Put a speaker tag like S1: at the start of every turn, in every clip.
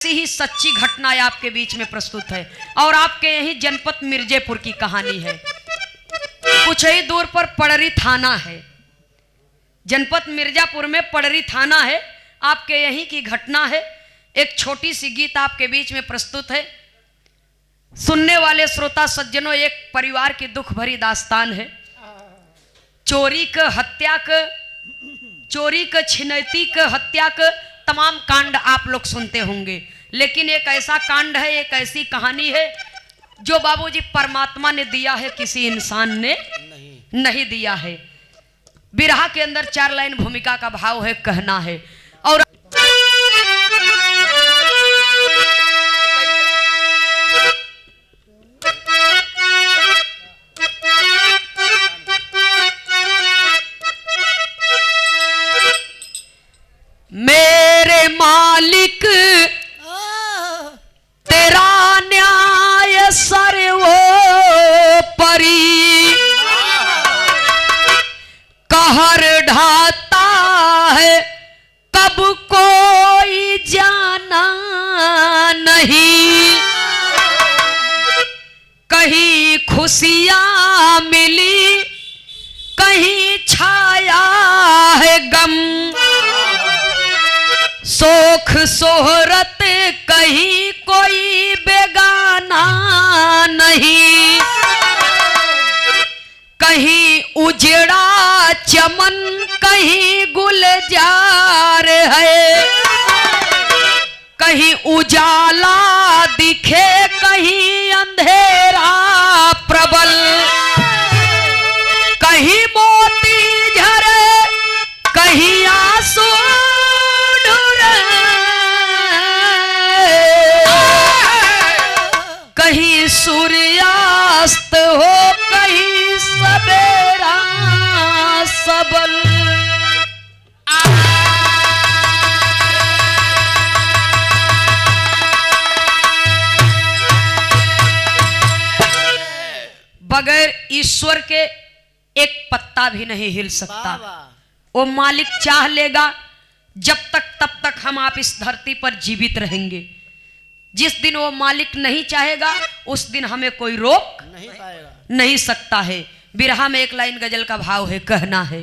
S1: ऐसी ही सच्ची घटना आपके बीच में प्रस्तुत है और आपके यही जनपद मिर्जेपुर की कहानी है। कुछ ही दूर पर पड़री थाना है। जनपद मिर्जापुर में पड़री थाना है। आपके यहीं की घटना है। एक छोटी सी गीत आपके बीच में प्रस्तुत है। सुनने वाले श्रोता सज्जनों, एक परिवार की दुख भरी दास्तान है। चोरी क हत्या क चोरी क छिनैती क हत्या क तमाम कांड आप लोग सुनते होंगे, लेकिन एक ऐसा कांड है, एक ऐसी कहानी है जो बाबूजी परमात्मा ने दिया है, किसी इंसान ने नहीं दिया है। बिरहा के अंदर 4 लाइन भूमिका का भाव है, कहना है। और मेरे मालिक तेरा न्याय सर्वोपरि, कहर ढाता है कब कोई जाना नहीं। कहीं खुशियां मिली, कहीं छाया है गम। सोख सोहरत कहीं कोई बेगाना नहीं। कहीं उजड़ा चमन, कहीं गुलजार है। कहीं उजाला दिखे, कहीं अंधेरा प्रबल। कहीं मोती झरे, कहीं आंसू कहीं सूर्यास्त हो, कहीं सवेरा सबल। बगैर ईश्वर के एक पत्ता भी नहीं हिल सकता। वो मालिक चाह लेगा, जब तक तब तक हम आप इस धरती पर जीवित रहेंगे। जिस दिन वो मालिक नहीं चाहेगा, उस दिन हमें कोई रोक नहीं सकता है। बिरहा में 1 लाइन गजल का भाव है, कहना है।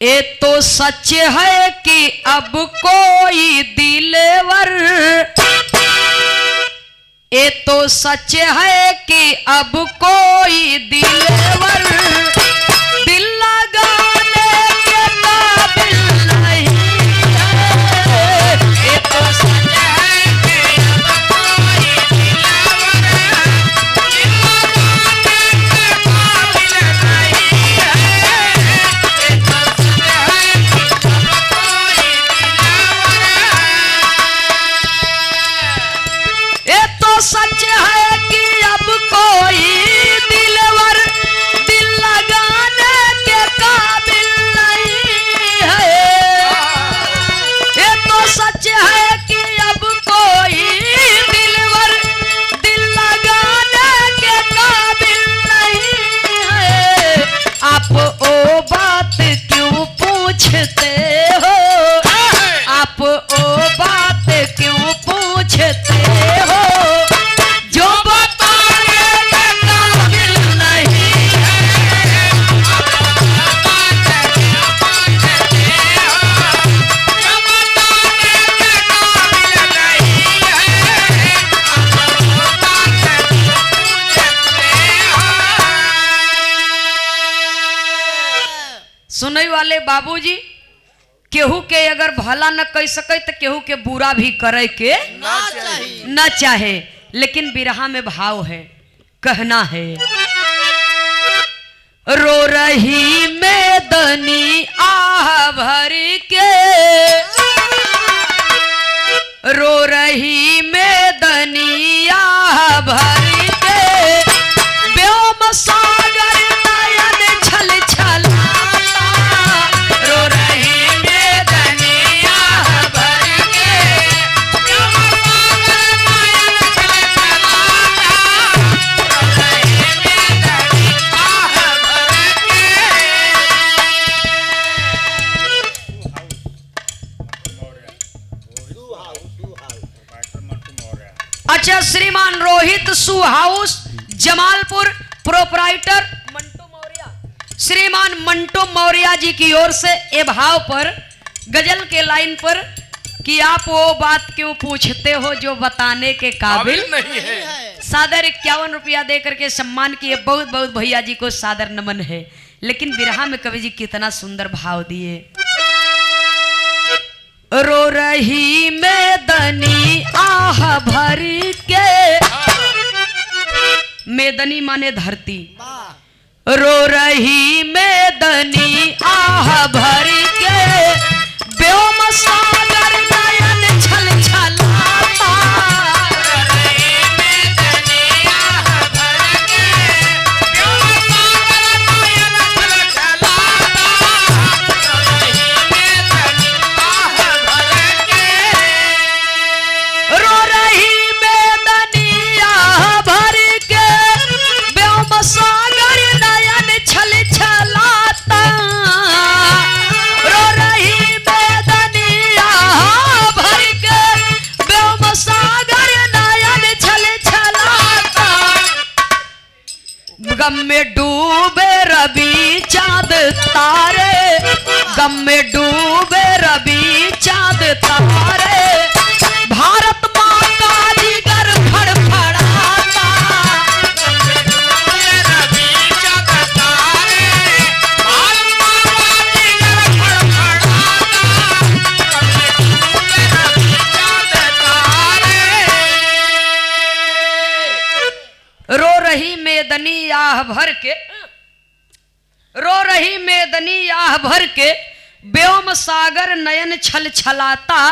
S1: ये तो सच है कि अब कोई दिलवर, ये तो सच है कि अब कोई दिलवर दिल लगाने के काबिल नहीं है। ये तो सच है कि अब कोई दिलवर दिल लगाने के काबिल नहीं है। ये तो सच है कि अब कोई ये तो सच है कि अब कोई दिलवर दिल लगाने के काबिल नहीं है। ये तो सच है कि अब कोई दिलवर दिल लगाने के काबिल नहीं है। आप ओ बात क्यों पूछते हो, आप ओ बात क्यों पूछते हो, जो बताने के काबिल नहीं है। जो बताने के काबिल नहीं है। सुनई वाले बाबूजी, केहू के अगर भला न कह सके तो केहू के बुरा भी करे के न चाहे, लेकिन बिरहा में भाव है, कहना है। रो रही मैदनी आह भर के, रो रही मैदनी आह भर के, व्योम सागर नयन छल छलाता। रो रही मैदनी आह भर के, व्योम सागर नयन छल छलाता। शू हाउस जमालपुर, प्रोपराइटर मंटू मौर्य, श्रीमान मंटू मौर्य जी की ओर से ये भाव पर गजल के लाइन पर कि आप वो बात क्यों पूछते हो जो बताने के काबिल नहीं है। सादर 51 रुपया दे करके सम्मान किए। बहुत बहुत भैया जी को सादर नमन है। लेकिन बिरहा में कवि जी कितना सुंदर भाव दिए। रो रही मेदनी आह भर के, मेदनी माने धरती, रो रही मेदनी आह भर के, व्योम सागर नयन छल छलाता, गम में डूबे रवि चांद तारे, गम में डूबे रवि चांद तारे, भारत माँ का जिगर फड़फड़ाता, रो रही मेदनी आह भर के, रो रही मेदनी आह भर के, व्योम सागर नयन छल छलाता,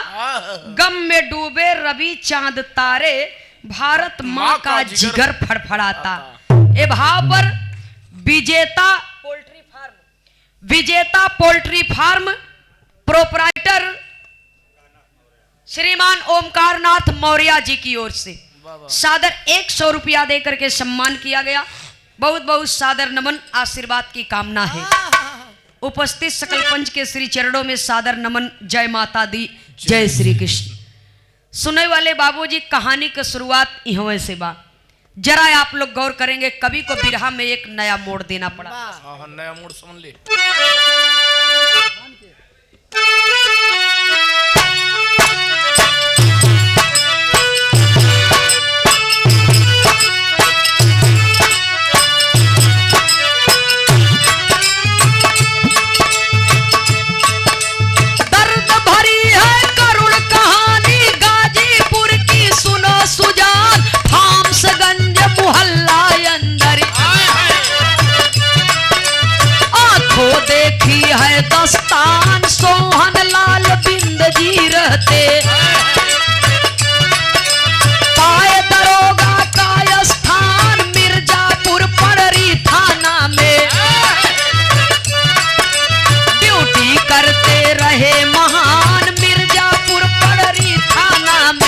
S1: गम में डूबे रवि चांद तारे, भारत माँ का जिगर फड़फड़ाता। ए भाव पर विजेता पोल्ट्री फार्म प्रोपराइटर श्रीमान ओमकार नाथ मौर्य जी की ओर से सादर 100 रुपया देकर के सम्मान किया गया। बहुत बहुत सादर नमन, आशीर्वाद की कामना है। उपस्थित सकल पंच के श्री चरणों में सादर नमन। जय माता दी, जय श्री कृष्ण। सुनने वाले बाबूजी, कहानी की शुरुआत यहाँ से बा। जरा आप लोग गौर करेंगे, कवि को बिरहा में एक नया मोड़ देना पड़ा।
S2: नया मोड़ समझ ले।
S1: देखी है दस्तान सोहन लाल बिंद जी रहते, पाए दरोगा का स्थान मिर्जापुर पड़री थाना में, ड्यूटी करते रहे महान मिर्जापुर पड़री थाना में।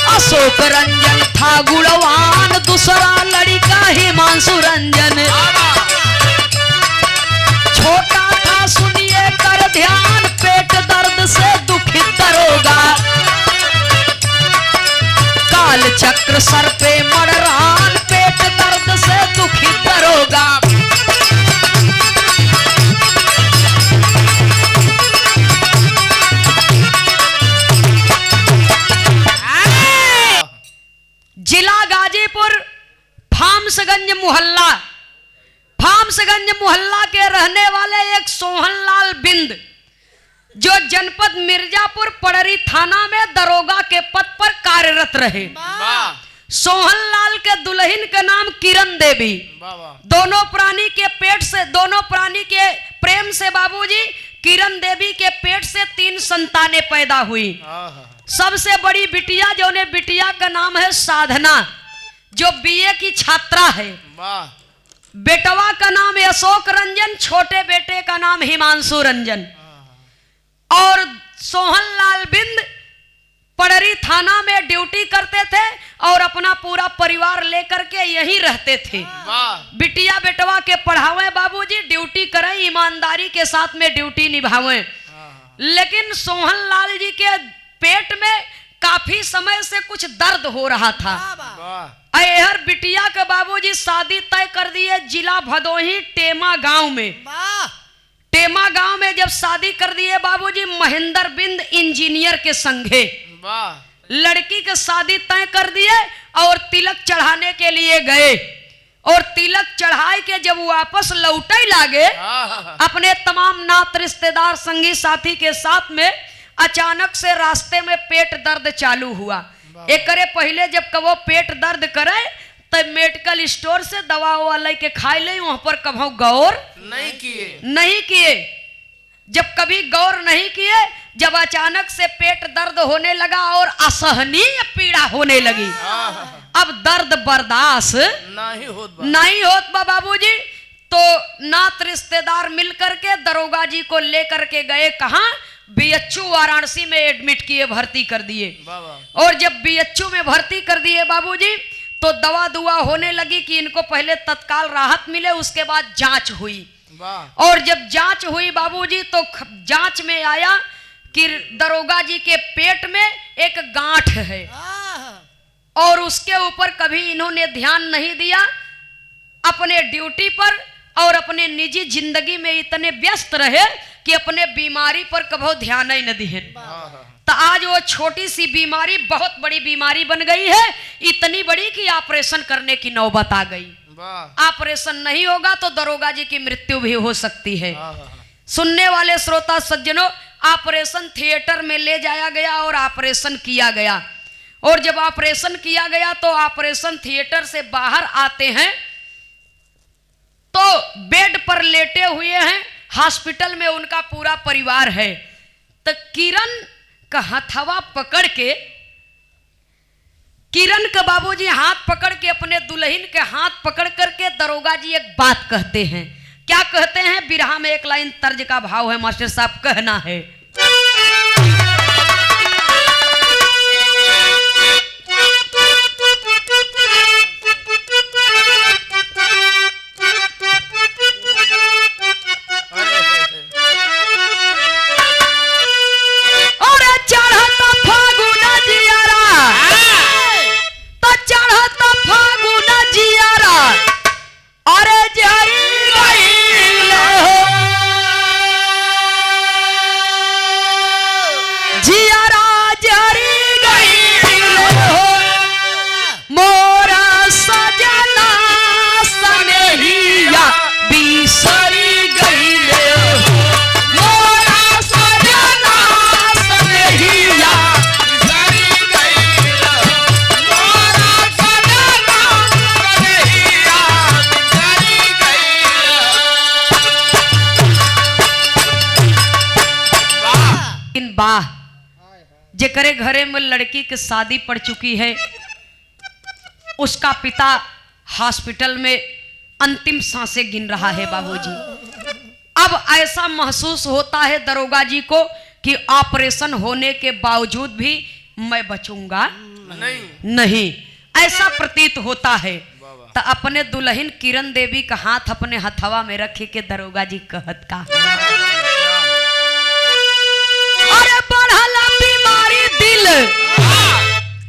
S1: अशोक रंजन था गुणवान, दूसरा लड़का हिमांशु रंजन, छोटा था सुनिए कर ध्यान, पेट दर्द से दुखित दरोगा, काल चक्र सर पे मड़रान, पेट दर्द से दुखित दरोगा। जिला गाजीपुर फार्मसगंज मोहल्ला के रहने वाले एक सोहनलाल बिंद, जो जनपद मिर्जापुर पड़री थाना में दरोगा के पद पर कार्यरत रहे। सोहनलाल के दुल्हन का नाम किरण देवी। दोनों प्राणी के प्रेम से बाबूजी किरण देवी के पेट से 3 संतानें पैदा हुई। सबसे बड़ी बिटिया जो ने बिटिया का नाम है साधना, जो बीए की छात्रा है।
S2: वाह
S1: बेटवा का नाम है अशोक रंजन, छोटे बेटे का नाम हिमांशु रंजन। और सोहन लाल बिंद पड़री थाना में ड्यूटी करते थे और अपना पूरा परिवार लेकर के यहीं रहते थे।
S2: वाह
S1: बिटिया बेटवा के पढ़ावे बाबूजी, ड्यूटी करें, ईमानदारी के साथ में ड्यूटी निभावें। लेकिन सोहन लाल जी के पेट में काफी समय से कुछ दर्द हो रहा था।
S2: वाह
S1: अहर बिटिया के बाबूजी शादी तय कर दिए जिला भदोही टेमा गांव में। टेमा गांव में जब शादी कर दिए बाबूजी महेंद्र बिंद इंजीनियर के संगे,
S2: वाह
S1: लड़की के शादी तय कर दिए और तिलक चढ़ाने के लिए गए। और तिलक चढ़ाई के जब वापस लौटे लागे अपने तमाम नात रिश्तेदार संगी साथी के साथ में, अचानक से रास्ते में पेट दर्द चालू हुआ। एकरे पहले जब कबो पेट दर्द करे तो मेडिकल स्टोर से दवा ववा लेके खाई ले, वहां पर कभी गौर नहीं किए। जब कभी गौर नहीं किए, जब अचानक से पेट दर्द होने लगा और असहनीय पीड़ा होने लगी, अब दर्द बर्दाश्त नहीं होत बाबूजी, तो नात रिश्तेदार मिलकर के दरोगा जी को लेकर के गए। कहाँ? बीएचयू वाराणसी में एडमिट किए, भर्ती कर दिए। और जब बीएचयू में भर्ती कर दिए बाबूजी, तो दवा दुआ होने लगी कि इनको पहले तत्काल राहत मिले, उसके बाद जांच हुई। और जब जांच हुई बाबूजी, तो जांच में आया कि दरोगा जी के पेट में एक गांठ है और उसके ऊपर कभी इन्होंने ध्यान नहीं दिया। अपने ड्यूटी पर और अपने निजी जिंदगी में इतने व्यस्त रहे कि अपने बीमारी पर कभी ध्यान ही न दिए। तो आज वो छोटी सी बीमारी बहुत बड़ी बीमारी बन गई है, इतनी बड़ी कि ऑपरेशन करने की नौबत आ गई। ऑपरेशन नहीं होगा तो दरोगा जी की मृत्यु भी हो सकती है। सुनने वाले श्रोता सज्जनों, ऑपरेशन थिएटर में ले जाया गया और ऑपरेशन किया गया। और जब ऑपरेशन किया गया तो ऑपरेशन थिएटर से बाहर आते हैं तो बेड पर लेटे हुए हैं, हॉस्पिटल में उनका पूरा परिवार है। तो किरण का हथवा पकड़ के, किरण के बाबूजी हाथ पकड़ के, अपने दुल्हन के हाथ पकड़ करके दरोगा जी एक बात कहते हैं। क्या कहते हैं? बिरहा में एक लाइन तर्ज का भाव है मास्टर साहब, कहना है जेकरे घरे में लड़की की शादी पड़ चुकी है, उसका पिता हॉस्पिटल में अंतिम सांसें गिन रहा है बाबूजी। अब ऐसा महसूस होता है दरोगा जी को कि ऑपरेशन होने के बावजूद भी मैं बचूंगा नहीं, ऐसा प्रतीत होता है। तो अपने दुल्हन किरण देवी का हाथ अपने हथवा में रखे के दरोगा जी कहत का, अरे बढ़ला बीमारी दिल,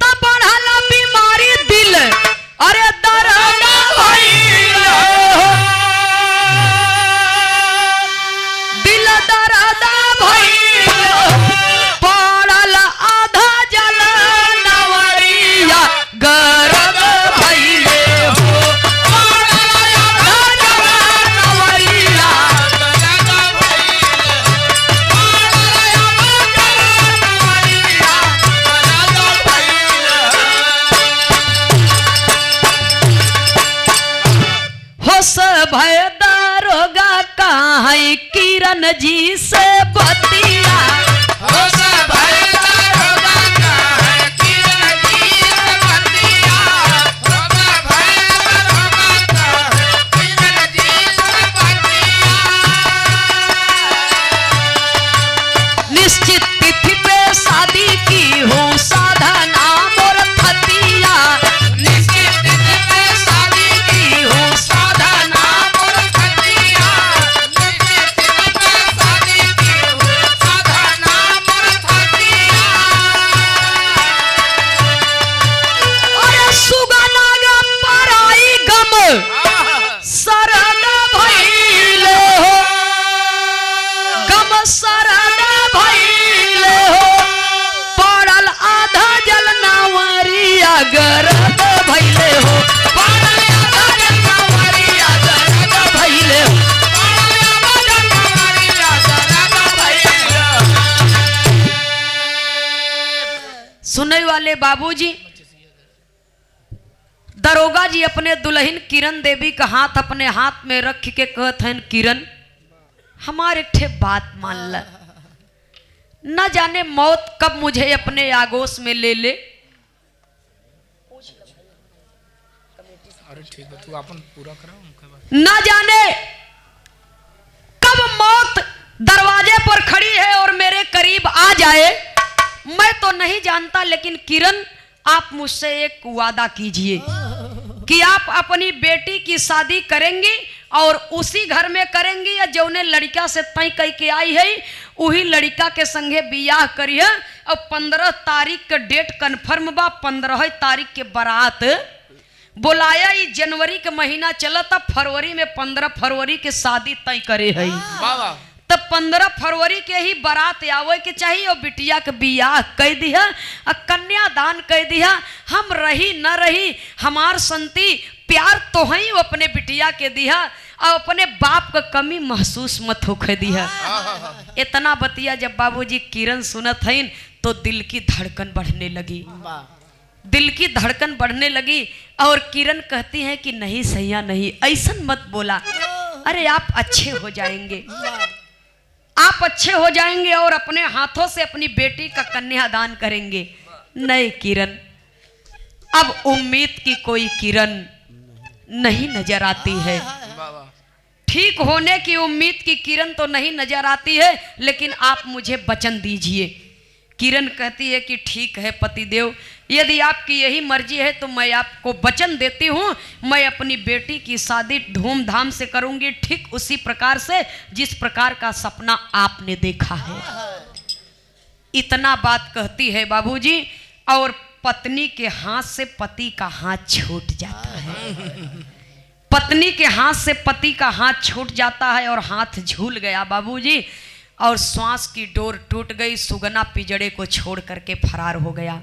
S1: तब बढ़ला बीमारी दिल, अरे दर्द भइल, दिल दर्द भइल, पड़ल आधा जल नवरिया गरद भइल हो, पड़ल आधा जल नवरिया गरद भय दारोगा कहाँ किरण जी से बतिया,
S2: भय दारोगा
S1: गरद भइले हो, पड़ल अगरद कंवरिया गरद भइले हो। सुनने वाले बाबूजी, दरोगा जी अपने दुल्हन किरण देवी का हाथ अपने हाथ में रख के कहत हैं, किरण हमारे ठे बात मान ल, न जाने मौत कब मुझे अपने आगोश में ले ले।
S2: अरे ठीक है, तू अपन पूरा करा उनके बाद।
S1: न जाने कब मौत दरवाजे पर खड़ी है और मेरे करीब आ जाए, मैं तो नहीं जानता, लेकिन किरण आप मुझसे एक वादा कीजिए कि आप अपनी बेटी की शादी करेंगी और उसी घर में करेंगी, या जौने लड़का से तय कह के आई है वही लड़का के संगे बियाह करिए। और 15 तारीख का डेट कन्फर्म बा, 15 तारीख के बारात बुलाया। ये जनवरी के महीना चला था, फरवरी में 15 फरवरी के शादी तय करे है। तब 15 फरवरी के ही बारात आवे के चाहिए और बिटिया के बियाह कह दिया और कन्यादान कह दिया। हम रही न रही हमार संति प्यार तो ही अपने बिटिया के दिया और अपने बाप का कमी महसूस मत होके दिया। इतना बतिया जब बाबूजी किरण सुनत हैं तो दिल की धड़कन बढ़ने लगी, दिल की धड़कन बढ़ने लगी। और किरण कहती है कि नहीं सैया नहीं, ऐसा मत बोला, अरे आप अच्छे हो जाएंगे, आप अच्छे हो जाएंगे और अपने हाथों से अपनी बेटी का कन्यादान करेंगे। नहीं किरण, अब उम्मीद की कोई किरण नहीं नजर आती है, ठीक होने की उम्मीद की किरण तो नहीं नजर आती है, लेकिन आप मुझे वचन दीजिए। किरण कहती है कि ठीक है पतिदेव, यदि आपकी यही मर्जी है तो मैं आपको वचन देती हूँ, मैं अपनी बेटी की शादी धूमधाम से करूंगी, ठीक उसी प्रकार से जिस प्रकार का सपना आपने देखा है। इतना बात कहती है बाबूजी, और पत्नी के हाथ से पति का हाथ छूट जाता है। पत्नी के हाथ से पति का हाथ छूट जाता है और हाथ झूल गया बाबूजी, और श्वास की डोर टूट गई। सुगना पिजड़े को छोड़ करके फरार हो गया।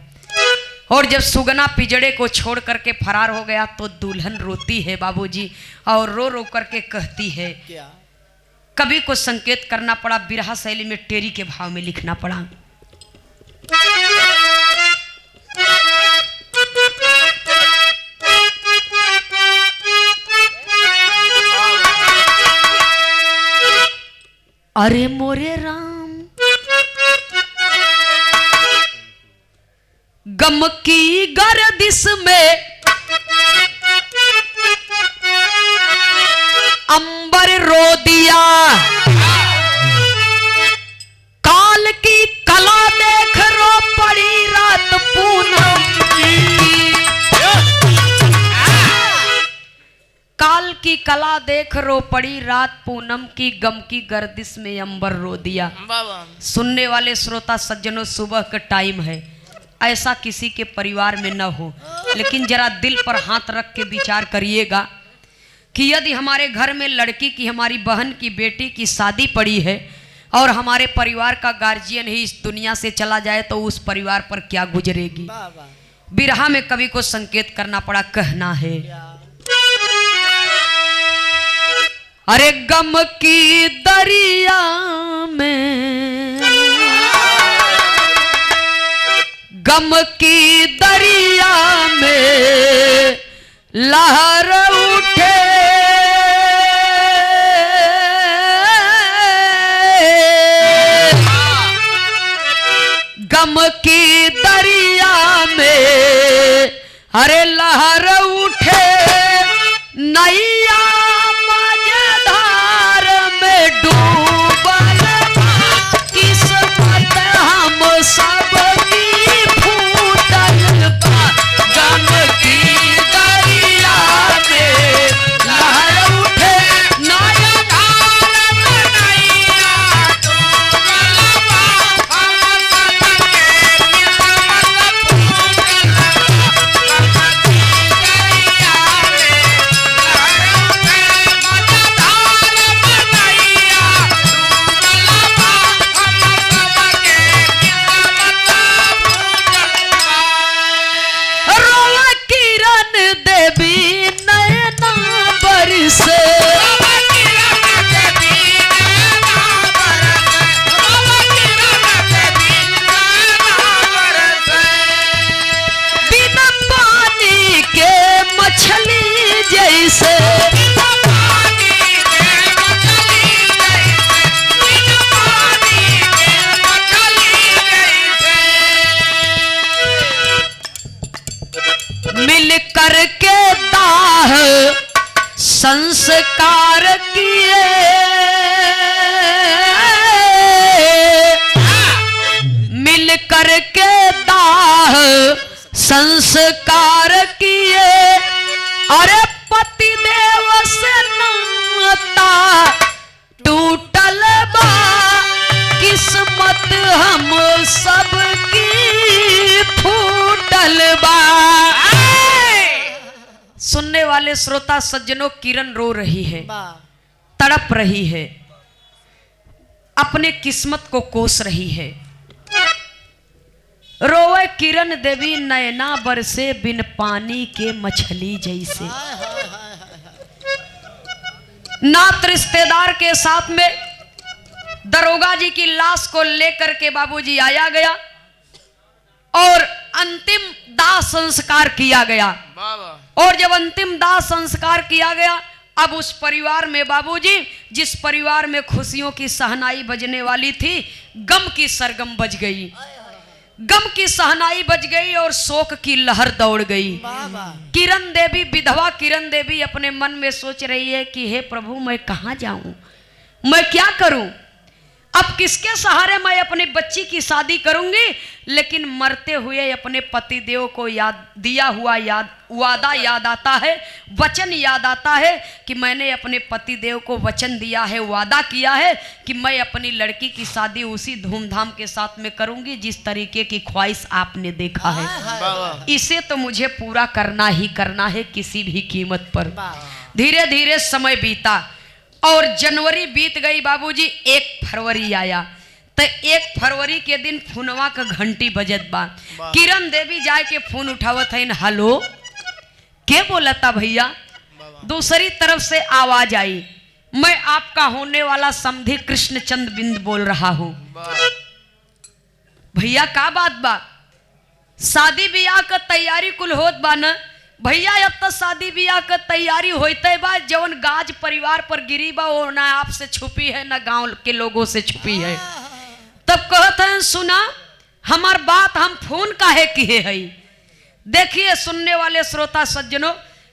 S1: और जब सुगना पिजड़े को छोड़ करके फरार हो गया तो दुल्हन रोती है बाबूजी, और रो रो करके कहती है। क्या? कवि को संकेत करना पड़ा, बिरहा शैली में टेरी के भाव में लिखना पड़ा। अरे मोरे राम गम की गर्दिश में अंबर रो दिया, काल की कला देख रो पड़ी रात पूनम की। काल की कला देख रो पड़ी रात पूनम की, गम की गर्दिश में अंबर रो दिया। सुनने वाले श्रोता सज्जनों, सुबह का टाइम है, ऐसा किसी के परिवार में न हो, लेकिन जरा दिल पर हाथ रख के विचार करिएगा कि यदि हमारे घर में लड़की की, हमारी बहन की, बेटी की शादी पड़ी है और हमारे परिवार का गार्जियन ही इस दुनिया से चला जाए तो उस परिवार पर क्या गुजरेगी। बिरहा में कवि को संकेत करना पड़ा, कहना है। अरे गम की दरिया में, गम की दरिया में लहर उठे, गम की दरिया में अरे लहर उठे, नैया मझधार में डूबल, किस्मत हम सबकी फूटल बा, गम की दरिया में लहर उठे, नैया धार में नैया डूबल बा, हम सबकी किस्मत फूटल बा, गम की दरिया में लहर उठे, देवी नैना बरसे, बिना पानी के मछली जैसे, मिल करके दाह संस्कार किए, मिल करके दाह संस्कार किए, अरे पति देव से नाता टूटल बा, किस्मत हम सबकी फूटल बा। सुनने वाले श्रोता सज्जनों, किरण रो रही है, तड़प रही है, अपने किस्मत को कोस रही है। रोवे किरण देवी नैना बरसे, बिन पानी के मछली जैसे। नात रिश्तेदार के साथ में दरोगा जी की लाश को लेकर के बाबूजी आया गया और अंतिम दाह संस्कार किया गया। और जब अंतिम दाह संस्कार किया गया, अब उस परिवार में बाबूजी, जिस परिवार में खुशियों की सहनाई बजने वाली थी, गम की सरगम बज गई, गम की सहनाई बज गई और शोक की लहर दौड़ गई। किरण देवी, विधवा किरण देवी अपने मन में सोच रही है कि हे प्रभु, मैं कहां जाऊं, मैं क्या करूं, अब किसके सहारे मैं अपनी बच्ची की शादी करूंगी। लेकिन मरते हुए अपने पति देव को याद दिया हुआ वादा याद आता है, वचन याद आता है कि मैंने अपने पति देव को वचन दिया है, वादा किया है कि मैं अपनी लड़की की शादी उसी धूमधाम के साथ में करूंगी जिस तरीके की ख्वाहिश आपने देखा है। इसे तो मुझे पूरा करना ही करना है, किसी भी कीमत पर। धीरे धीरे समय बीता और जनवरी बीत गई बाबूजी, 1 फरवरी आया। तो 1 फरवरी के दिन फोनवा का घंटी बजत बा। किरण देवी जाए के फोन उठावत है, हेलो, के बोला था भैया। दूसरी तरफ से आवाज आई, मैं आपका होने वाला समधी कृष्णचंद बिंद बोल रहा हूं। भैया का बात बा, शादी ब्याह का तैयारी कुल होत बा न भैया। अब तो शादी ब्याह का तैयारी होते बा, जवन गाज परिवार पर गिरी बा वो ना आपसे छुपी है ना गांव के लोगों से छुपी है। तब कहते हैं, सुना हमार बात हम फोन काहे किए है। देखिए सुनने वाले श्रोता सज्जनों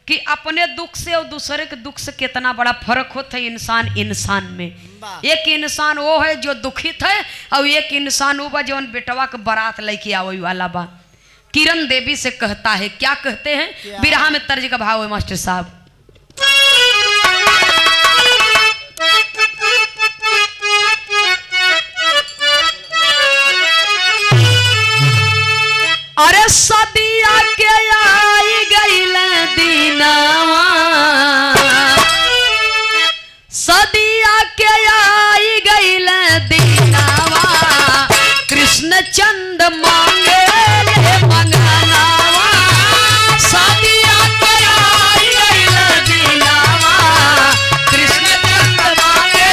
S1: कि अपने दुख से और दूसरे के दुख से कितना बड़ा फर्क होता है इंसान में। एक इंसान वो है जो दुखित है और एक इंसान वो बा जवन बेटवा के बारात लेके आवे वाला बा। किरण देवी से कहता है, क्या कहते हैं, बिरहा में तर्ज का भाव है मास्टर साहब। अरे सदिया के आई गईल दीनावा, सदिया के आई गईल दीनावा, कृष्ण चंद मांगे मंगनावा, सदिया के आई गईल दीनावा, कृष्ण चंद मांगे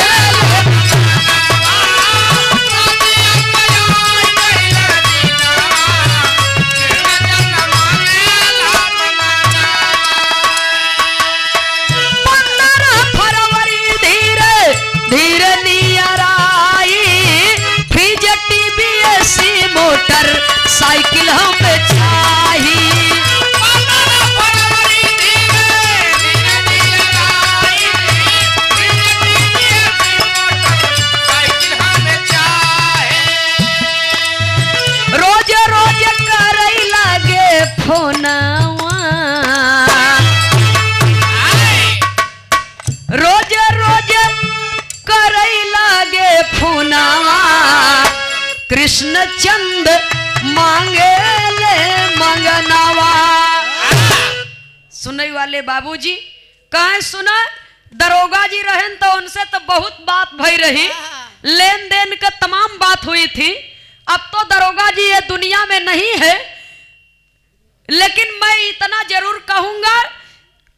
S1: साइकिल हमें चाहिए। रोज रोज करई लागे फोनवा, रोज रोज करई लागे फोनवा, कृष्ण चंद मांगे ले मंगनावा। सुनने वाले बाबूजी कहे सुना, दरोगा जी रहन तो उनसे तो बहुत बात भई रही, लेन देन का तमाम बात हुई थी। अब तो दरोगा जी ये दुनिया में नहीं है, लेकिन मैं इतना जरूर कहूंगा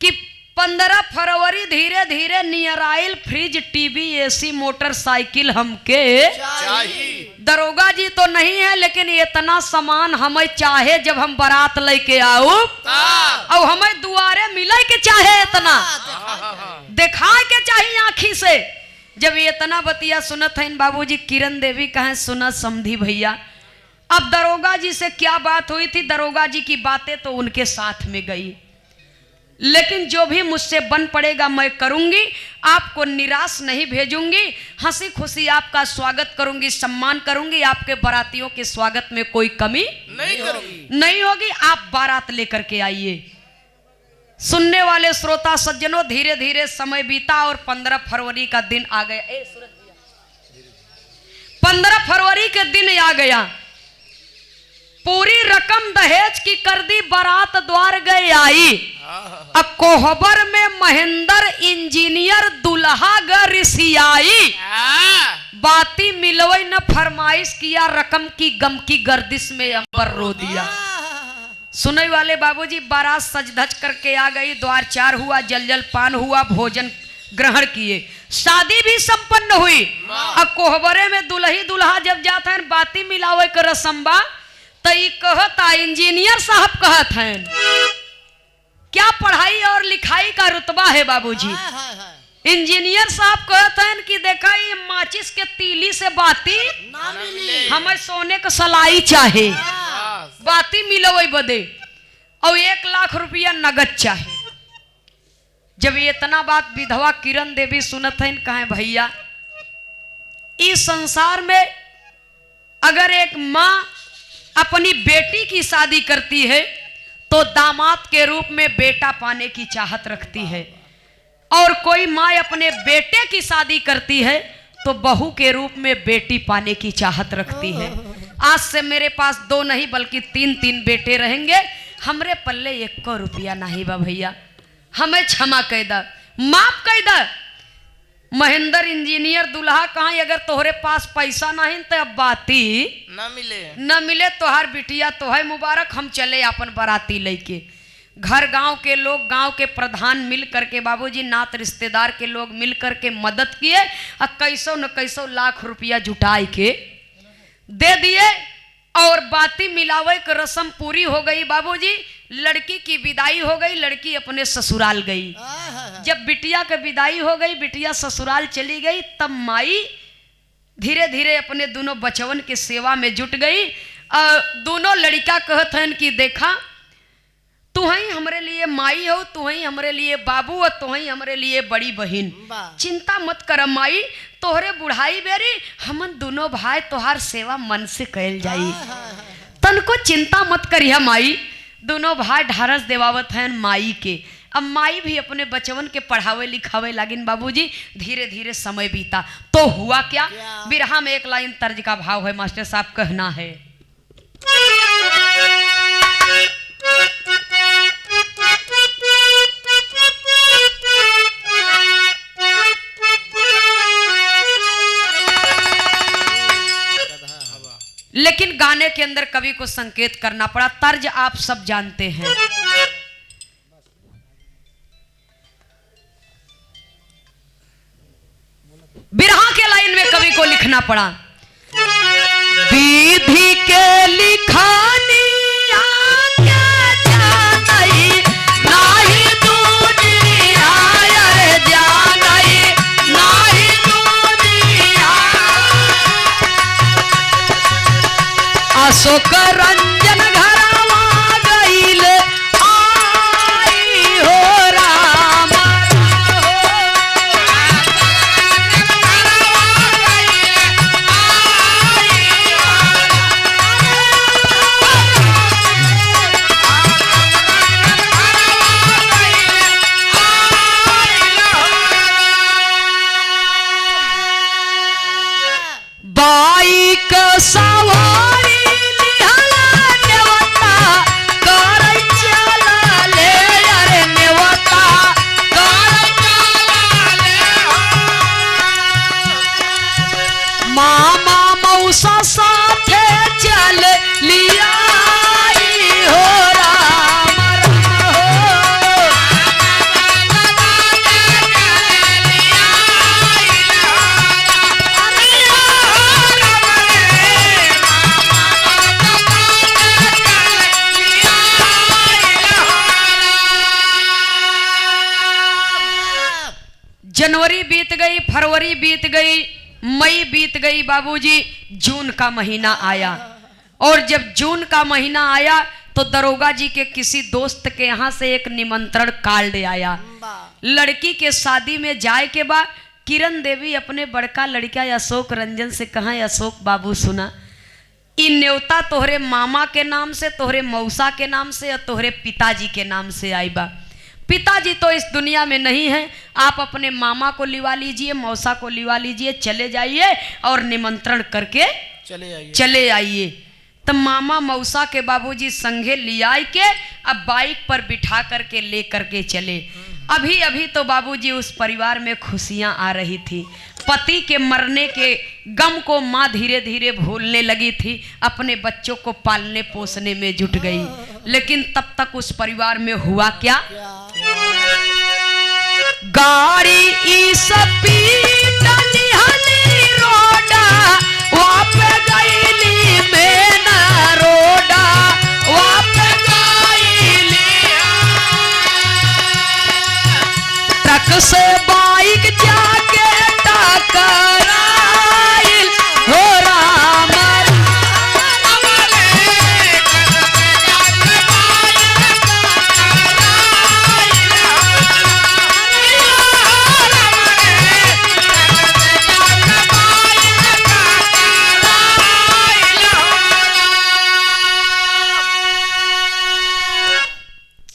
S1: कि 15 फरवरी धीरे धीरे नियर आइल फ्रिज, टीवी, एसी, मोटरसाइकिल हमके
S3: चाहिए।
S1: दरोगा जी तो नहीं है, लेकिन इतना सामान हमें चाहे जब हम बारात लेके आओ और हमें दुआरे मिले के चाहे, इतना देखा के चाहिए आँखी से। जब ये इतना बतिया सुनत है बाबूजी, किरण देवी कहें सुना समधी भैया। अब दरोगा जी से क्या बात हुई थी, दरोगा जी की बातें तो उनके साथ में गई, लेकिन जो भी मुझसे बन पड़ेगा मैं करूंगी, आपको निराश नहीं भेजूंगी, हंसी खुशी आपका स्वागत करूंगी, सम्मान करूंगी, आपके बारातियों के स्वागत में कोई कमी नहीं होगी। आप बारात लेकर के आइए। सुनने वाले श्रोता सज्जनों, धीरे धीरे समय बीता और 15 फरवरी का दिन आ गया। 15 फरवरी के दिन आ गया। पूरी रकम दहेज की कर दी, बारात द्वार गए आई। अब कोहबर में महेंद्र इंजीनियर दुल्हा गरिसियाई, बाती मिलवई न फरमाइश किया, रकम की गम की गर्दिश में अंबर रो दिया। सुनने वाले बाबूजी, बारात सज धज करके आ गई, द्वार चार हुआ, जल पान हुआ, भोजन ग्रहण किए, शादी भी संपन्न हुई। अब कोहबरे में दुल्ही दुल्हा जब जाता है बाती मिलावे के रसम्बा, तो कहता इंजीनियर साहब कहत हैं, क्या पढ़ाई और लिखाई का रुतबा है बाबूजी? इंजीनियर साहब कहते हैं कि देखा ये माचिस के तीली से बाती हमें सोने का सलाई चाहे, बाती मिलवे बदे, और 1 लाख रुपया नगद चाहे। जब ये इतना बात विधवा किरण देवी सुनत हैं, कहें भैया इस संसार में अगर एक माँ अपनी बेटी की शादी करती है तो दामाद के रूप में बेटा पाने की चाहत रखती है, और कोई माँ अपने बेटे की शादी करती है तो बहू के रूप में बेटी पाने की चाहत रखती है। आज से मेरे पास 2 नहीं बल्कि 3 बेटे रहेंगे, हमरे पल्ले 1 रुपया नहीं बा भैया, हमें क्षमा कह दा, माफ कह दा। महेंद्र इंजीनियर दुल्हा कहाँ, अगर तोहरे पास पैसा नहीं तो अब बाती न मिले तोहार बिटिया तो है मुबारक, हम चले अपन बाराती लेके। घर गांव के लोग, गांव के प्रधान मिल करके, बाबूजी नात रिश्तेदार के लोग मिल करके मदद किए और कैसो न कैसो लाख रुपया जुटाई के दे दिए, और बाती मिलावे की रस्म पूरी हो गई। बाबूजी लड़की की विदाई हो गई, लड़की अपने ससुराल गई। जब बिटिया की विदाई हो गई, बिटिया ससुराल चली गई, तब माई धीरे धीरे अपने दोनों बचवन के सेवा में जुट गई। दोनों लड़का कहत हैं कि देखा तू ही हमरे लिए माई हो, तू ही हमरे लिए बाबू, और तू ही हमरे लिए बड़ी बहन। चिंता मत कर माई, तोहरे बुढ़ाई बेरी हमन दोनों भाई तोहार सेवा मन से कैल जाई, तनको चिंता मत करिया माई। दोनों भाई ढारस देवावत हैं माई के। अब माई भी अपने बचवन के पढ़ावे लिखावे लागिन। बाबूजी धीरे धीरे समय बीता तो हुआ क्या, बिरहा में एक लाइन तर्ज का भाव है मास्टर साहब, कहना है लेकिन गाने के अंदर कवि को संकेत करना पड़ा। तर्ज आप सब जानते हैं, बिरहा के लाइन में कवि को लिखना पड़ा, विधि के लिखानी अशोक रंजन घरवा गईल आई हो राम, जनवरी बीत गई, फरवरी बीत गई, मई बीत गई बाबूजी, जून का महीना आया। और जब जून का महीना आया तो दरोगा जी के किसी दोस्त के यहाँ से एक निमंत्रण कार्ड आया। लड़की के शादी में जाए के बाद किरण देवी अपने बड़का लड़का अशोक रंजन से कहा, अशोक बाबू सुना, इ न्योता तोहरे मामा के नाम से, तोहरे मौसा के नाम से और तोहरे पिताजी के नाम से आई बा। पिताजी तो इस दुनिया में नहीं है, आप अपने मामा को लिवा लीजिए, मौसा को लिवा लीजिए, चले जाइए और निमंत्रण करके चले आइए। तो मामा मौसा के बाबूजी संगे लिया के अब बाइक पर बिठा करके ले करके चले। अभी अभी तो बाबूजी उस परिवार में खुशियां आ रही थी। पति के मरने के गम को माँ धीरे धीरे भूलने लगी थी, अपने बच्चों को पालने पोसने में जुट गई। लेकिन तब तक उस परिवार में हुआ क्या? गाड़ी ई सपीटली हली रोडा वाप गईली मेना रोडा वाप गईली ट्रक से बाइक जाके टकराइल हो राम।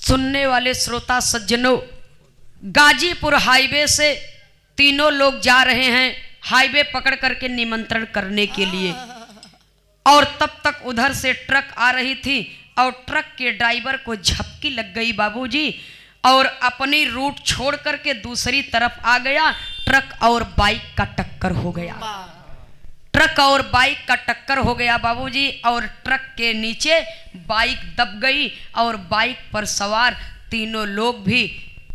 S1: सुनने वाले श्रोता सज्जनों, गाजीपुर हाईवे से तीनों लोग जा रहे हैं हाईवे पकड़ करके निमंत्रण करने के लिए। और तब तक उधर से ट्रक आ रही थी और ट्रक के ड्राइवर को झपकी लग गई बाबूजी, और अपनी रूट छोड़ करके दूसरी तरफ आ गया। ट्रक और बाइक का टक्कर हो गया। ट्रक और बाइक का टक्कर हो गया बाबूजी, और ट्रक के नीचे बाइक दब गई और बाइक पर सवार तीनों लोग भी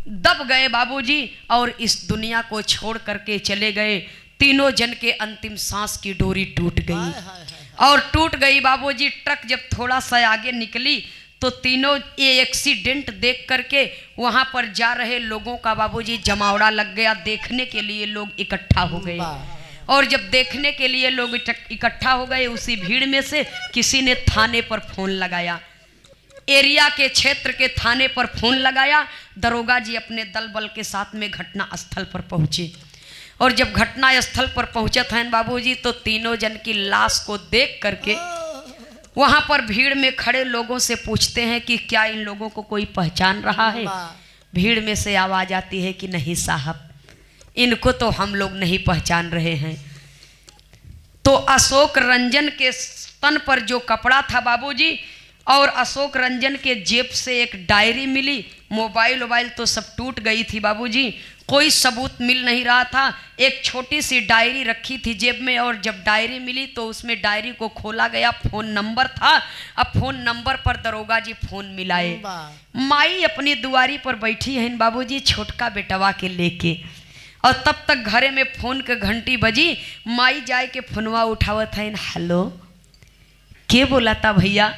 S1: दब गए बाबूजी, और इस दुनिया को छोड़ करके चले गए। तीनों जन के अंतिम सांस की डोरी टूट गई और टूट गई बाबूजी। ट्रक जब थोड़ा सा आगे निकली तो तीनों ये एक्सीडेंट देख करके वहां पर जा रहे लोगों का बाबूजी जमावड़ा लग गया। देखने के लिए लोग इकट्ठा हो गए, और जब देखने के लिए लोग इकट्ठा हो गए, उसी भीड़ में से किसी ने थाने पर फोन लगाया, एरिया के क्षेत्र के थाने पर फोन लगाया। दरोगा जी अपने दल बल के साथ में घटना स्थल पर पहुंचे, और जब घटना स्थल पर पहुंचे थे बाबूजी तो तीनों जन की लाश को देख करके वहां पर भीड़ में खड़े लोगों से पूछते हैं कि क्या इन लोगों को कोई पहचान रहा है? भीड़ में से आवाज आती है कि नहीं साहब, इनको तो हम लोग नहीं पहचान रहे हैं। तो अशोक रंजन के तन पर जो कपड़ा था बाबूजी, और अशोक रंजन के जेब से एक डायरी मिली। मोबाइल तो सब टूट गई थी बाबूजी, कोई सबूत मिल नहीं रहा था। एक छोटी सी डायरी रखी थी जेब में, और जब डायरी मिली तो उसमें डायरी को खोला गया, फोन नंबर था। अब फोन नंबर पर दरोगा जी फोन मिलाए। माई अपनी दुआरी पर बैठी है बाबूजी छोटका बेटवा के लेके, और तब तक घरे में फोन के घंटी बजी। माई जाए के फोनवा उठावत है, हेलो के बोला था भैया?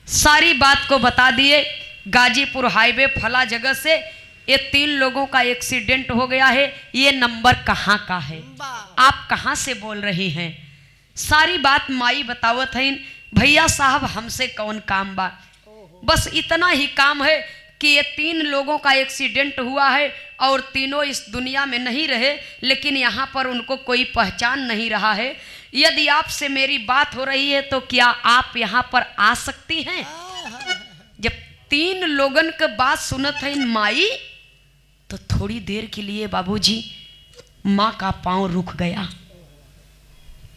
S1: सारी बात को बता दिए। गाजीपुर हाईवे फला जगह से ये 3 लोगों का एक्सीडेंट हो गया है, ये नंबर कहाँ का है, आप कहाँ से बोल रही हैं? सारी बात माई बतावत है। भैया साहब हमसे कौन काम बा, बस इतना ही काम है कि ये 3 लोगों का एक्सीडेंट हुआ है और तीनों इस दुनिया में नहीं रहे, लेकिन यहाँ पर उनको कोई पहचान नहीं रहा है। यदि आपसे मेरी बात हो रही है तो क्या आप यहाँ पर आ सकती हैं? जब 3 लोगन के बात सुनत है माई, तो थोड़ी देर के लिए बाबूजी माँ का पांव रुक गया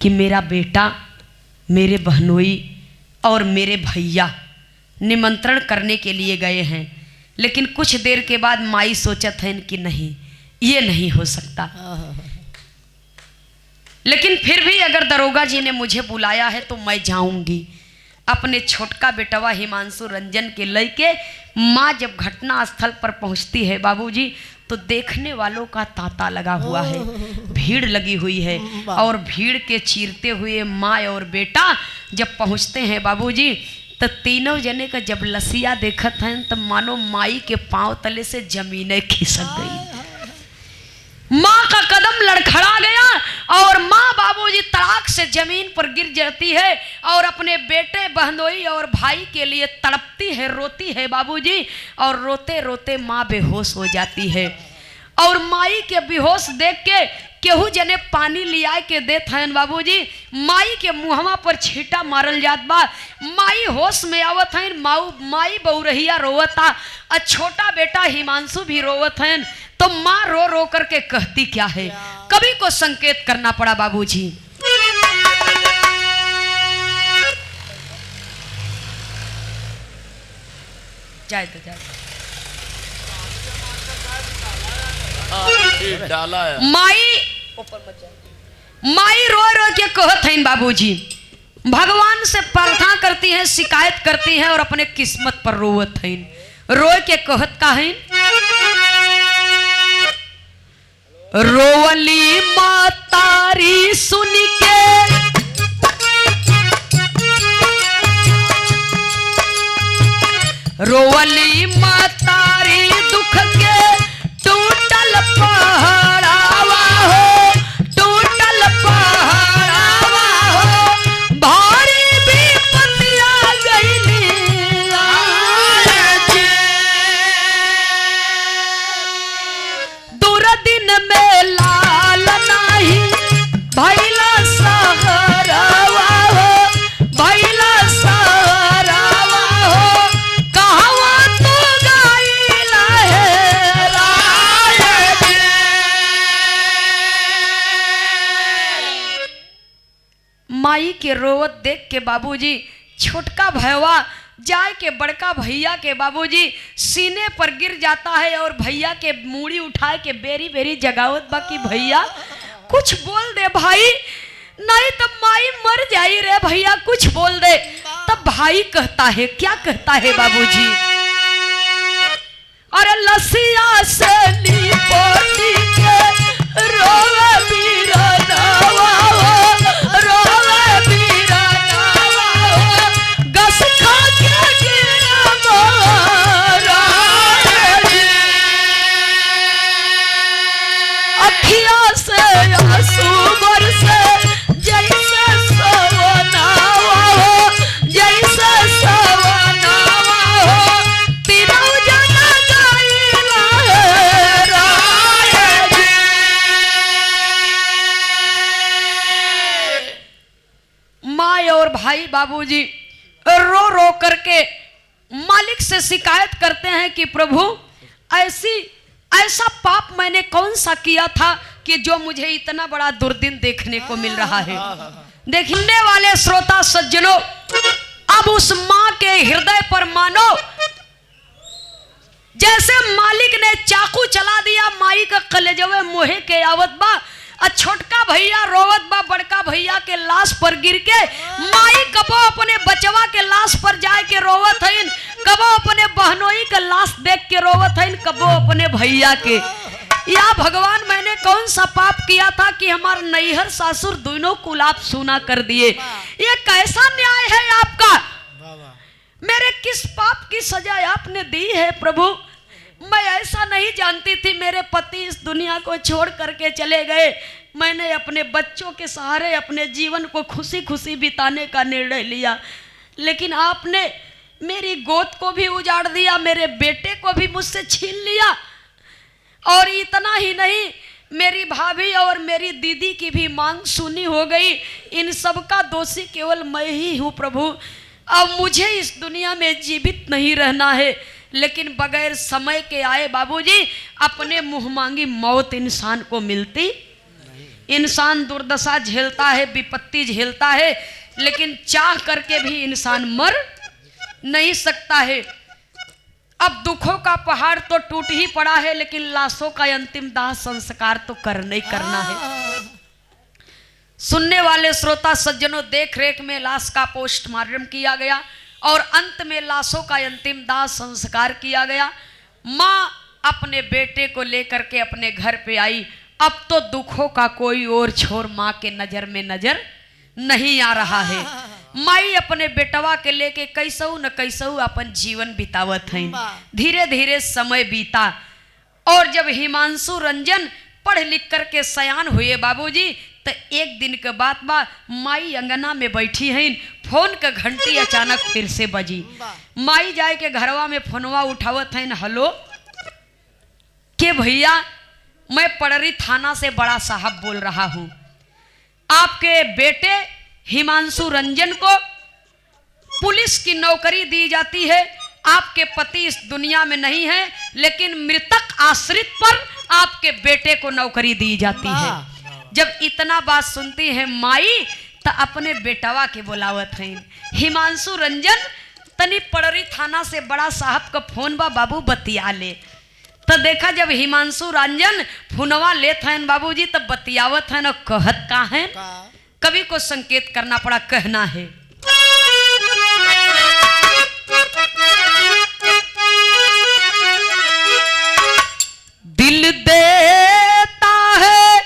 S1: कि मेरा बेटा, मेरे बहनोई और मेरे भैया निमंत्रण करने के लिए गए हैं। लेकिन कुछ देर के बाद माई सोचत है कि नहीं, ये नहीं हो सकता। लेकिन फिर भी अगर दरोगा जी ने मुझे बुलाया है तो मैं जाऊंगी। अपने छोटका बेटवा हिमांशु रंजन के लेके माँ जब घटना स्थल पर पहुंचती है बाबूजी, तो देखने वालों का तांता लगा हुआ है, भीड़ लगी हुई है। और भीड़ के चीरते हुए माँ और बेटा जब पहुंचते हैं बाबूजी, तो तीनों जने का जब लसिया देखत हैं तो मानो माई के पांव तले से जमीनें खिसक गई। लड़खड़ा गया और माँ बाबूजी तड़ाक से जमीन पर गिर जाती है और अपने बेटे बहनोई और भाई के लिए तड़पती है, रोती है बाबूजी। और रोते रोते माँ बेहोश हो जाती है और माई के बेहोश देख के केहू जने पानी लिया के देत हन बाबूजी। माई के मुहवा पर छींटा मारल जात बा। माई होश में आवत हन, माई बहुरहिया रोवता और छोटा बेटा हिमांशु भी रोवत हन। तो माँ रो रो करके कहती क्या है, कवि को संकेत करना पड़ा बाबूजी। जाए तो जाए
S3: डाला है।
S1: माई रो रो के कहत हैं बाबूजी, भगवान से प्रार्थना करती हैं, शिकायत करती हैं और अपने किस्मत पर रोवत हैं। रो के कहत का है, रोवली मातारी सुन के रोवली मातारी दुख के टूटल पहाड़ावा हो, टूटल पहाड़ावा हो, भारी विपत्तियां गईली दूर दिन में लाल नाही भैला सहरावा हो, भैला सहरावा हो, कहवा तू गाइला है राय जी। माई के रोवत देख के बाबूजी छोटका भैया जाए के बड़का भैया के बाबूजी सीने पर गिर जाता है और भैया के मूड़ी उठाए के बेरी बेरी जगावत बा कि भैया कुछ बोल दे भाई, नहीं तो माई मर जाई रे भैया, कुछ बोल दे। तब भाई कहता है, क्या कहता है बाबूजी, अरे लसिया से लिपोती के रोवे बीरनावा हो, रोवे बीरनावा हो, गस खा के गिरा मोरा रे। अखिया से आंसू बरसे जैसे सवनावा हो, जैसे सवनावा हो, तीनों जना गाइला है राय जी। माँ और भाई बाबूजी रो रो करके मालिक से शिकायत करते हैं कि प्रभु ऐसा पाप मैंने कौन सा किया था कि जो मुझे इतना बड़ा दुर्दिन देखने को मिल रहा है। देखने वाले श्रोता सज्जनों, अब उस माँ के हृदय पर मानो जैसे मालिक ने चाकू चला दिया, माई का कलेजवे मोहे के आवत बा। छोटका भैया रोवत बा बड़का भैया के लाश पर गिर के। माई कबो अपने बचवा के लाश पर जाए के रोवत हइन, कबो अपने बहनोई के लाश देख के रोवत हइन, कबो अपने भैया के। या भगवान मैंने कौन सा पाप किया था कि हमारे नैहर सासुर दोनों कुलाप सूना कर दिए। ये कैसा न्याय है आपका, मेरे किस पाप की सजा आपने दी है प्रभु। मैं ऐसा नहीं जानती थी, मेरे पति इस दुनिया को छोड़ करके चले गए, मैंने अपने बच्चों के सहारे अपने जीवन को खुशी खुशी बिताने का निर्णय लिया, लेकिन आपने मेरी गोद को भी उजाड़ दिया, मेरे बेटे को भी मुझसे छीन लिया। और इतना ही नहीं, मेरी भाभी और मेरी दीदी की भी मांग सुनी हो गई। इन सब का दोषी केवल मैं ही हूँ प्रभु। अब मुझे इस दुनिया में जीवित नहीं रहना है, लेकिन बगैर समय के आए बाबूजी अपने मुंह मांगी मौत इंसान को मिलती। इंसान दुर्दशा झेलता है, विपत्ति झेलता है, लेकिन चाह करके भी इंसान मर नहीं सकता है। अब दुखों का पहाड़ तो टूट ही पड़ा है, लेकिन लाशों का अंतिम दाह संस्कार तो करना ही करना है। सुनने वाले श्रोता सज्जनों, देख रेख में लाश का पोस्टमार्टम किया गया और अंत में लाशों का अंतिम दाह संस्कार किया गया। माँ अपने बेटे को लेकर के अपने घर पे आई। अब तो दुखों का कोई और छोर माँ के नजर में नजर नहीं आ रहा है। माई अपने बेटवा के लेके कैसहू न कैसहू अपन जीवन बितावत हैं। धीरे धीरे समय बीता और जब हिमांशु रंजन पढ़ लिख करके सयान हुए बाबूजी। तो एक दिन के बाद बा माई अंगना में बैठी हैं, फोन का घंटी अचानक फिर से बजी। माई जाए के घरवा में फोनवा उठावत हैं, हेलो के भैया, मैं पड़री थाना से बड़ा साहब बोल रहा हूँ। आपके बेटे हिमांशु रंजन को पुलिस की नौकरी दी जाती है। आपके पति इस दुनिया में नहीं है, लेकिन मृतक आश्रित पर आपके बेटे को नौकरी दी जाती है। जब इतना बात सुनती है माई तो अपने बेटवा के बुलावत हैं, हिमांशु रंजन तनी पड़री थाना से बड़ा साहब का फोन बा, बाबू बतिया ले। तो देखा जब हिमांशु रंजन फोनवा लेत हैं बाबूजी, तब बतियावत हैं, कहत का है, कवि को संकेत करना पड़ा, कहना है, दिल देता है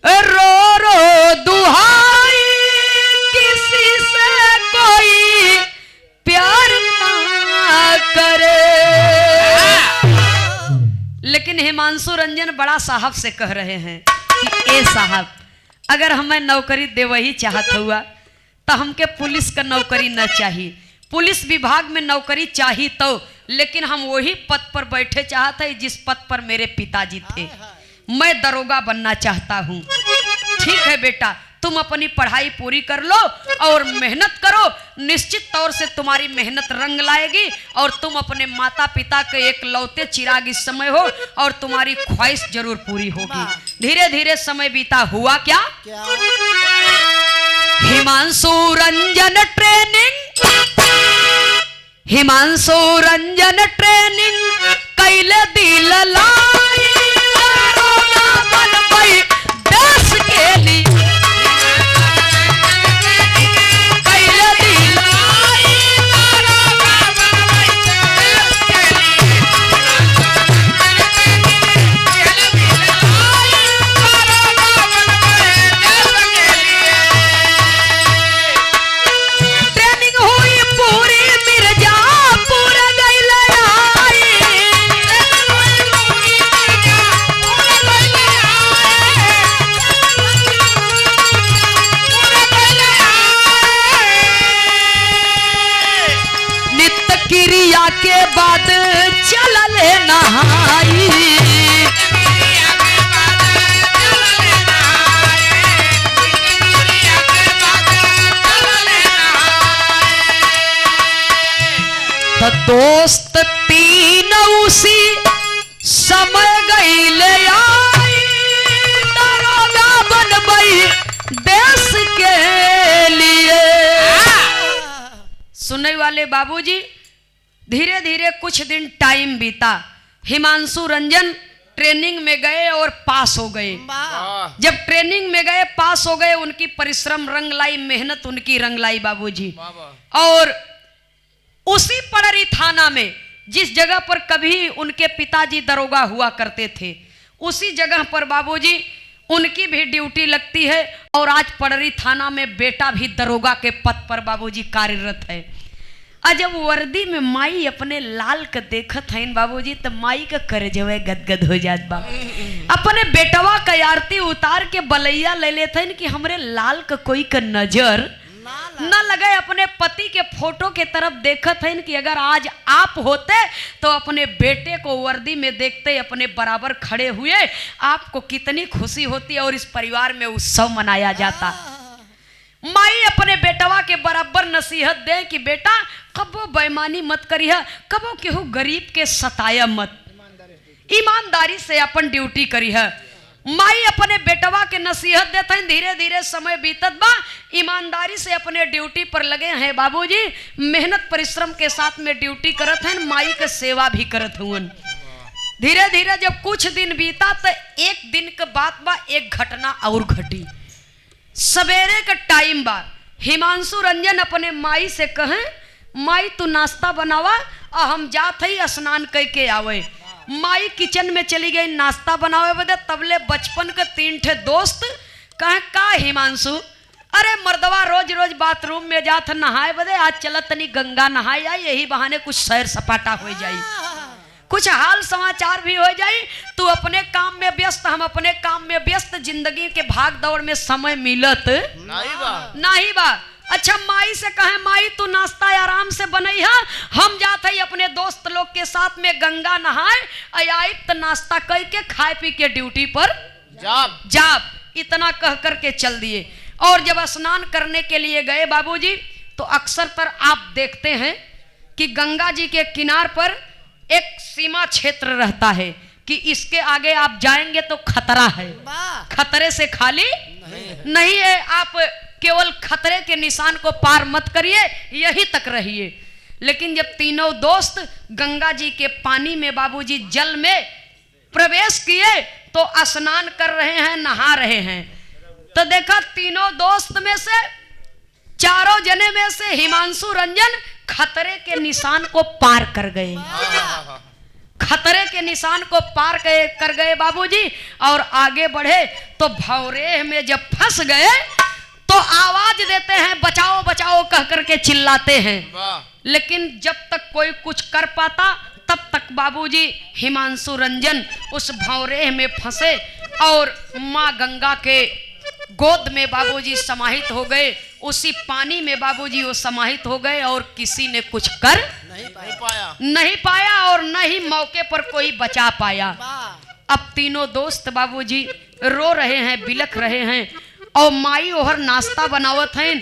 S1: रो रो दुहाई, किसी से कोई प्यार ना करे। लेकिन हिमांशु रंजन बड़ा साहब से कह रहे हैं कि ए साहब, अगर हमें नौकरी दे वही चाहत हुआ तो हमके पुलिस का नौकरी न चाहिए, पुलिस विभाग में नौकरी चाहिए तो, लेकिन हम वही पद पर बैठे चाहते जिस पद पर मेरे पिताजी थे। मैं दरोगा बनना चाहता हूँ। ठीक है बेटा, तुम अपनी पढ़ाई पूरी कर लो और मेहनत करो, निश्चित तौर से तुम्हारी मेहनत रंग लाएगी और तुम अपने माता पिता के एक लौते चिराग इस समय हो और तुम्हारी ख्वाहिश जरूर पूरी होगी। धीरे धीरे समय बीता, हुआ क्या? हिमांशु रंजन ट्रेनिंग कैले दिल लाई, दरोगा बनबई देश के लिए। कैले दिल लाई, दरोगा बनबई देश के लिए। कैले दिल लाई, दरोगा बनबई देश के लिए। ट्रेनिंग हुई पूरी, मिर्जापुर गइल आई। नित्य क्रिया के बाद चलल नहाई। तो दोस्त तीन उसी समय गईले आई, दरोगा बनबई देश के लिए। सुनने वाले बाबूजी, धीरे धीरे कुछ दिन टाइम बीता। हिमांशु रंजन ट्रेनिंग में गए और पास हो गए। जब ट्रेनिंग में गए, पास हो गए, उनकी परिश्रम रंग लाई, मेहनत उनकी रंग लाई बाबूजी। और उसी पड़री थाना में जिस जगह पर कभी उनके पिताजी दरोगा हुआ करते थे, उसी जगह पर बाबूजी उनकी भी ड्यूटी लगती है। और आज पड़री थाना में बेटा भी दरोगा के पद पर बाबूजी कार्यरत है। जब वर्दी में माई अपने लाल का देखत है बाबूजी, तो माई का करजवे गदगद हो जात बा। अपने बेटवा का आरती उतार के बलैया ले लेते हैं कि हमरे लाल का कोई का नजर न लगे। अपने पति के फोटो के तरफ देखत हैं कि अगर आज आप होते तो अपने बेटे को वर्दी में देखते अपने बराबर खड़े हुए, आपको कितनी खुशी होती और इस परिवार में उत्सव मनाया जाता। माई अपने बेटवा के बराबर नसीहत दे कि बेटा कबो बेईमानी मत करिए, कबो केहू गरीब के सताया मत, ईमानदारी से अपन ड्यूटी करिए। माई अपने बेटवा के नसीहत देते हैं। धीरे धीरे समय बीतत बा, ईमानदारी से अपने ड्यूटी पर लगे हैं बाबूजी, मेहनत परिश्रम के साथ में ड्यूटी करत हैं, माई के सेवा भी करत हुन। धीरे धीरे जब कुछ दिन बीता तो एक दिन के बाद बा एक घटना और घटी। सवेरे का टाइम बा, हिमांशु रंजन अपने माई से कहे, माई तू नाश्ता बनावा और हम जात ही स्नान करके आवे। माई किचन में चली गई नाश्ता बनावे बदे। तबले बचपन के 3 ठे दोस्त कहे, का हिमांशु, अरे मर्दवा रोज रोज बाथरूम में जात नहाए बदे, आज चलत तनी गंगा नहाए आई, यही बहाने कुछ सैर सपाटा हो जाई। कुछ हाल समाचार भी हो जाए, तू अपने काम में व्यस्त, हम अपने काम में व्यस्त, जिंदगी के भाग दौड़ में समय मिलत नहीं बा। अच्छा माई से कहे माई तू नाश्ता आराम से बनैहा, हम जाते ही अपने दोस्त लोग के साथ में गंगा नहाए आई तो नाश्ता कह के खाए पी के ड्यूटी पर जाब। इतना कह करके चल दिए। और जब स्नान करने के लिए गए बाबूजी, तो अक्सर तर आप देखते हैं कि गंगा जी के किनार पर एक सीमा क्षेत्र रहता है कि इसके आगे आप जाएंगे तो खतरा है, खतरे से खाली नहीं है। आप केवल खतरे के निशान को पार मत करिए, यही तक रहिए। लेकिन जब तीनों दोस्त गंगा जी के पानी में बाबूजी जल में प्रवेश किए तो स्नान कर रहे हैं, नहा रहे हैं, तो देखा तीनों दोस्त में से, चारों जने में से हिमांशु रंजन खतरे के निशान को पार कर गए, खतरे के निशान को पार कर गए बाबूजी। और आगे बढ़े तो भौरेह में जब फंस गए तो आवाज देते हैं बचाओ बचाओ कह करके चिल्लाते हैं। लेकिन जब तक कोई कुछ कर पाता तब तक बाबूजी हिमांशु रंजन उस भौरेह में फंसे और माँ गंगा के गोद में बाबूजी समाहित हो गए। उसी पानी में बाबूजी वो समाहित हो गए और किसी ने कुछ कर नहीं पाया और न ही मौके पर कोई बचा पाया। अब तीनों दोस्त बाबूजी रो रहे हैं, बिलख रहे हैं और माई ओहर नाश्ता बनावत हैं।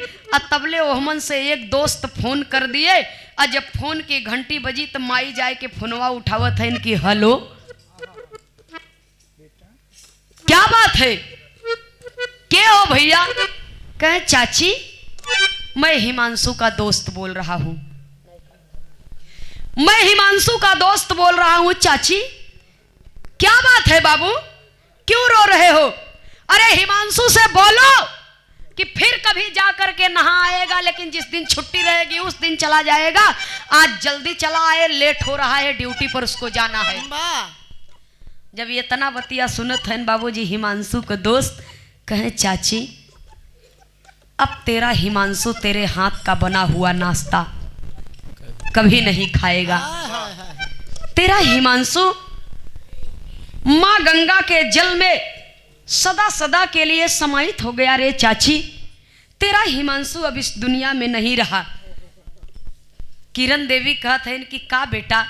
S1: तबले ओहमन से एक दोस्त फोन कर दिए और जब फोन की घंटी बजी तो माई जाए के फोनवा उठावत हैं कि हेलो क्या बात है, क्या हो भैया? कहे चाची मैं हिमांशु का दोस्त बोल रहा हूं, मैं हिमांशु का दोस्त बोल रहा हूं। चाची क्या बात है बाबू, क्यों रो रहे हो? अरे हिमांशु से बोलो कि फिर कभी जा करके नहा आएगा, लेकिन जिस दिन छुट्टी रहेगी उस दिन चला जाएगा। आज जल्दी चला आए, लेट हो रहा है, ड्यूटी पर उसको जाना है। जब ये तना बतिया सुनत है बाबूजी हिमांशु का दोस्त कहे चाची अब तेरा हिमांशु तेरे हाथ का बना हुआ नाश्ता कभी नहीं खाएगा। तेरा हिमांशु माँ गंगा के जल में सदा सदा के लिए समाहित हो गया रे चाची, तेरा हिमांशु अब इस दुनिया में नहीं रहा। किरण देवी कहत है कि का बेटा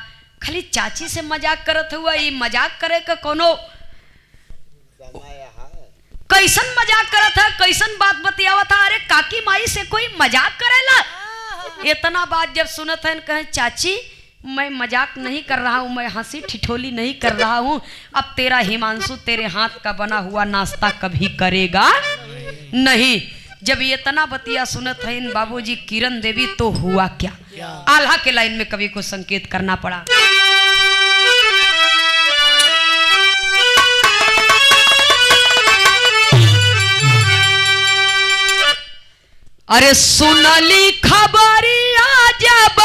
S1: खाली चाची से मजाक करत हुआ, ये मजाक करे का कोनो कैसन मजाक करत है, कैसन बात बतियावा था। अरे काकी माई से कोई मजाक करेला? इतना बात जब सुनत है कहे चाची मैं मजाक नहीं कर रहा हूँ, मैं हंसी ठिठोली नहीं कर रहा हूँ। अब तेरा हिमांशु तेरे हाथ का बना हुआ नाश्ता कभी करेगा नहीं। जब ये तना बतिया सुनत है बाबूजी किरण देवी तो हुआ क्या, आल्हा के लाइन में कवि को संकेत करना पड़ा। अरे सुनली खबरिया जब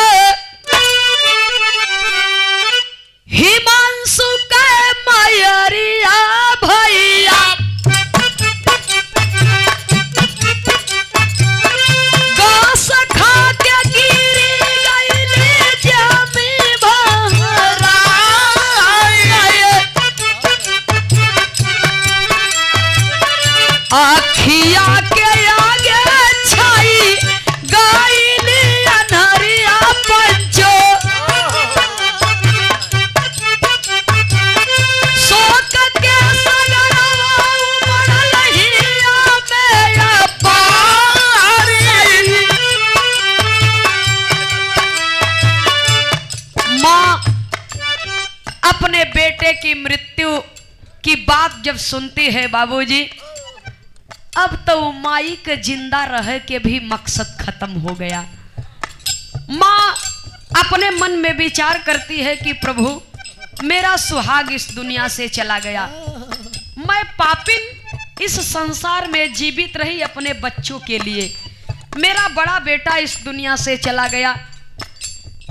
S1: हिमांशु के मयरिया भैया गास खा के गिरी गईली जमी भरा, आखिया के आगे छाई गईली अनहरिया पंचो, शोक के सगरवा उमड़ल हिया में पारी। माँ अपने बेटे की मृत्यु की बात जब सुनती है बाबूजी, अब तो माई के जिंदा रह के भी मकसद खत्म हो गया। माँ अपने मन में विचार करती है कि प्रभु मेरा सुहाग इस दुनिया से चला गया, मैं पापिन इस संसार में जीवित रही अपने बच्चों के लिए, मेरा बड़ा बेटा इस दुनिया से चला गया,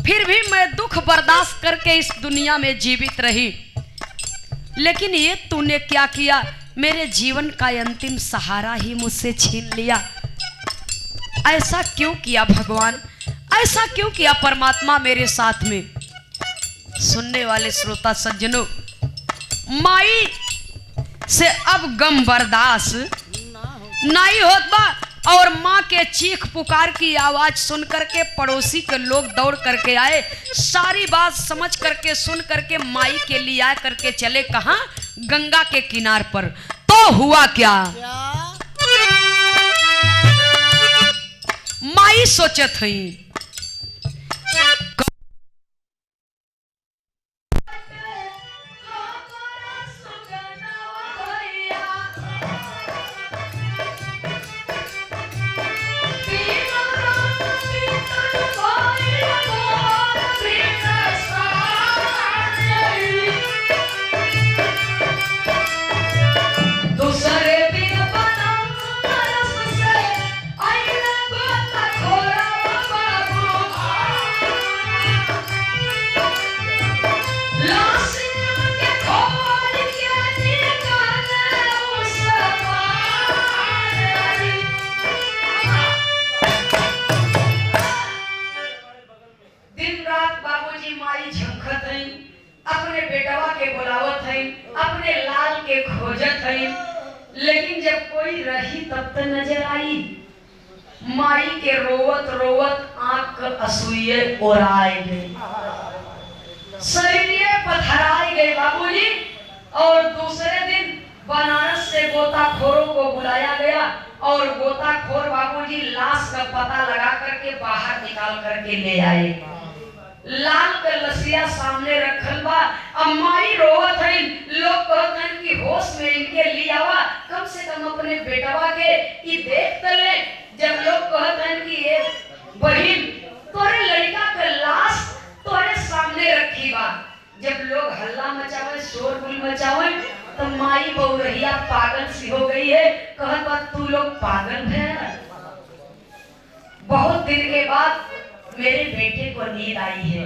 S1: फिर भी मैं दुख बर्दाश्त करके इस दुनिया में जीवित रही। लेकिन ये तूने क्या किया, मेरे जीवन का अंतिम सहारा ही मुझसे छीन लिया। ऐसा क्यों किया भगवान, ऐसा क्यों किया परमात्मा मेरे साथ में? सुनने वाले श्रोता सज्जनों, माई से अब गम बर्दाश्त नहीं होत बा और माँ के चीख पुकार की आवाज सुन करके पड़ोसी के लोग दौड़ करके आए। सारी बात समझ करके सुन करके माई के लिए आ करके चले कहाँ? गंगा के किनार पर। तो हुआ क्या? माई सोचत हई अपने बेटवा के बुलावत है, अपने लाल के खोजत है, लेकिन जब कोई रही तब तो नजर आई। माई के रोवत रोवत आंख असूये ओराए गई, शरीर पथराए गए बाबूजी। और दूसरे दिन बनारस से गोताखोरों को बुलाया गया और गोताखोर बाबूजी लाश का पता लगा करके बाहर निकाल करके ले आए। लाल का लसिया सामने रखल बा। अब माई रोवत है, लोग कहत हैं कि होश में इनके लिए आवा, कम से कम अपने बेटवा के ई देख त ले। जब लोग कहत हैं कि ये बहिन तोरे लड़का का लाश तोरे सामने रखी बा, जब लोग हल्ला मचावे शोरगुल मचावे तो माई बहुरहिया पागल सी हो गई है। कहत बा तू लोग पागल है। बहुत दिन के बाद मेरे बेटे को नींद आई है।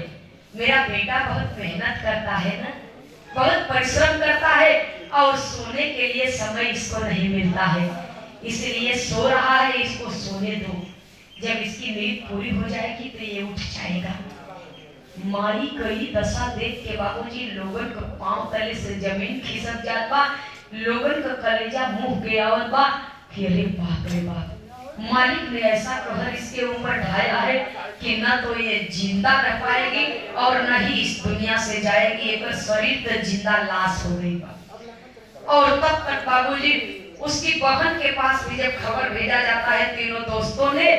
S1: मेरा बेटा बहुत मेहनत करता है ना, बहुत परिश्रम करता है और सोने के लिए समय इसको नहीं मिलता है, इसलिए सो रहा है, इसको सोने दो। जब इसकी नींद पूरी हो जाएगी तो ये उठ जाएगा। माई कई दशा देख के बाबूजी लोगन को पांव तले से जमीन खिसक जात बा, लोगन का कलेजा मुंह के आवत बा कि अरे बाप रे बाप, मालिक ने ऐसा कहर इसके ऊपर ढाया है कि न तो ये जिंदा रह पाएगी और न ही इस दुनिया से जाएगी। एक शरीर तो जिंदा लाश हो गई। और तब तक बाबूजी उसकी बहन के पास भी जब खबर भेजा जाता है, तीनों दोस्तों ने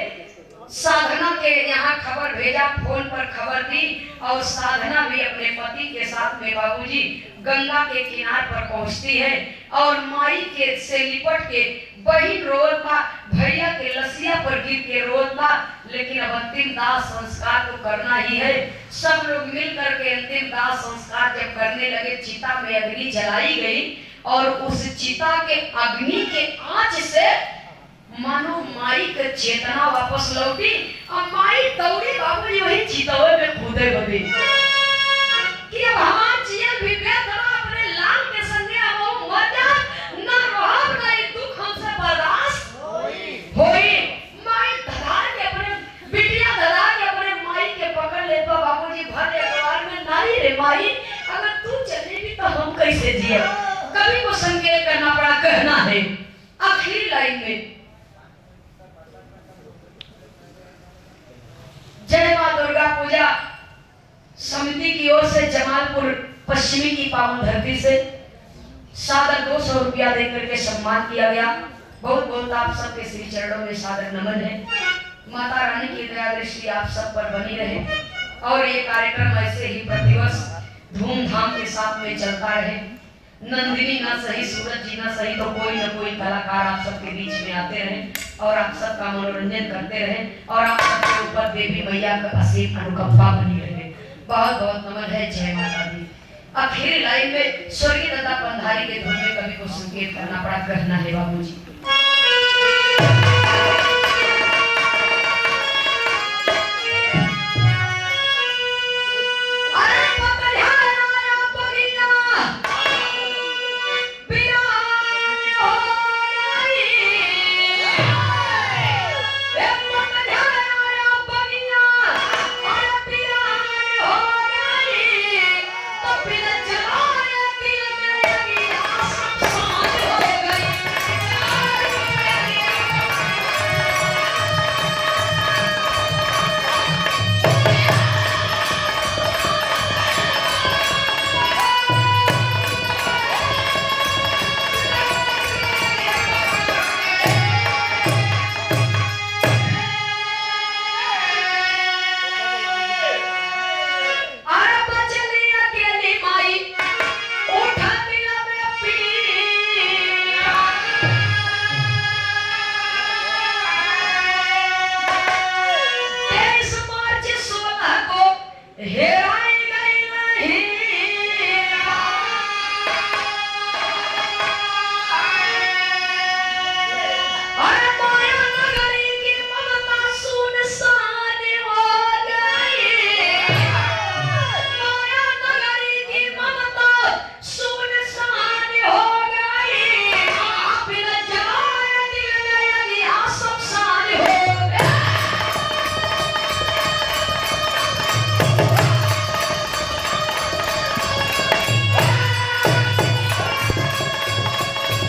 S1: साधना के यहाँ खबर भेजा, फोन पर खबर दी और साधना भी अपने पति के साथ में बाबूजी गंगा के किनार पर पहुंचती है और माई के से लिपट के बहिन रोत बा, भैया के लसिया पर गिर के रोत बा, लेकिन अब अंतिम दाह संस्कार तो करना ही है। सब लोग मिल करके अंतिम दाह संस्कार जब करने लगे, चिता में अग्नि जलाई गई और उस चिता के अग्नि के आंच से मानो माई के चेतना वापस लौटी और माई दौड़ी बाबूजी वही चितवे में कूदे बदी कि अब हमार जियल भी बेदरा अपने लाल के संगे अब मजा न रहब न ई दुख हमसे बर्दाश्त होई। माई धधार के अपने बिटिया धधार के अपने माई के पकड़ ले तो बाबूजी भर एक बार में नहीं रे माई, अगर तू चलेगी तो हम कैसे जिए। कभी को संकेत करना पड़ा, कहना है। आखिरी लाइन में जय मां दुर्गा पूजा समिति की ओर से जमालपुर पश्चिमी की पावन धरती से सादर 200 रुपया देकर के सम्मान किया गया। बहुत बहुत आप सबके श्री चरणों में सादर नमन है। माता रानी की दया दृष्टि आप सब पर बनी रहे और ये कार्यक्रम ऐसे ही प्रतिवर्ष धूमधाम के साथ में चलता रहे। नंदिनी ना सही, सूरज जी ना सही, तो कोई ना कोई कलाकार आप सबके बीच में आते रहे और आप सबका मनोरंजन करते रहे और आप सबके ऊपर देवी मैया का असीम अनुकंपा बनी रहे। बहुत बहुत नमन है। जय माता दी। आखिरी लाइन में स्वर्गीय दत्ता पंधारी के धुन में कवि को संकेत करना पड़ा, कहना है बाबूजी।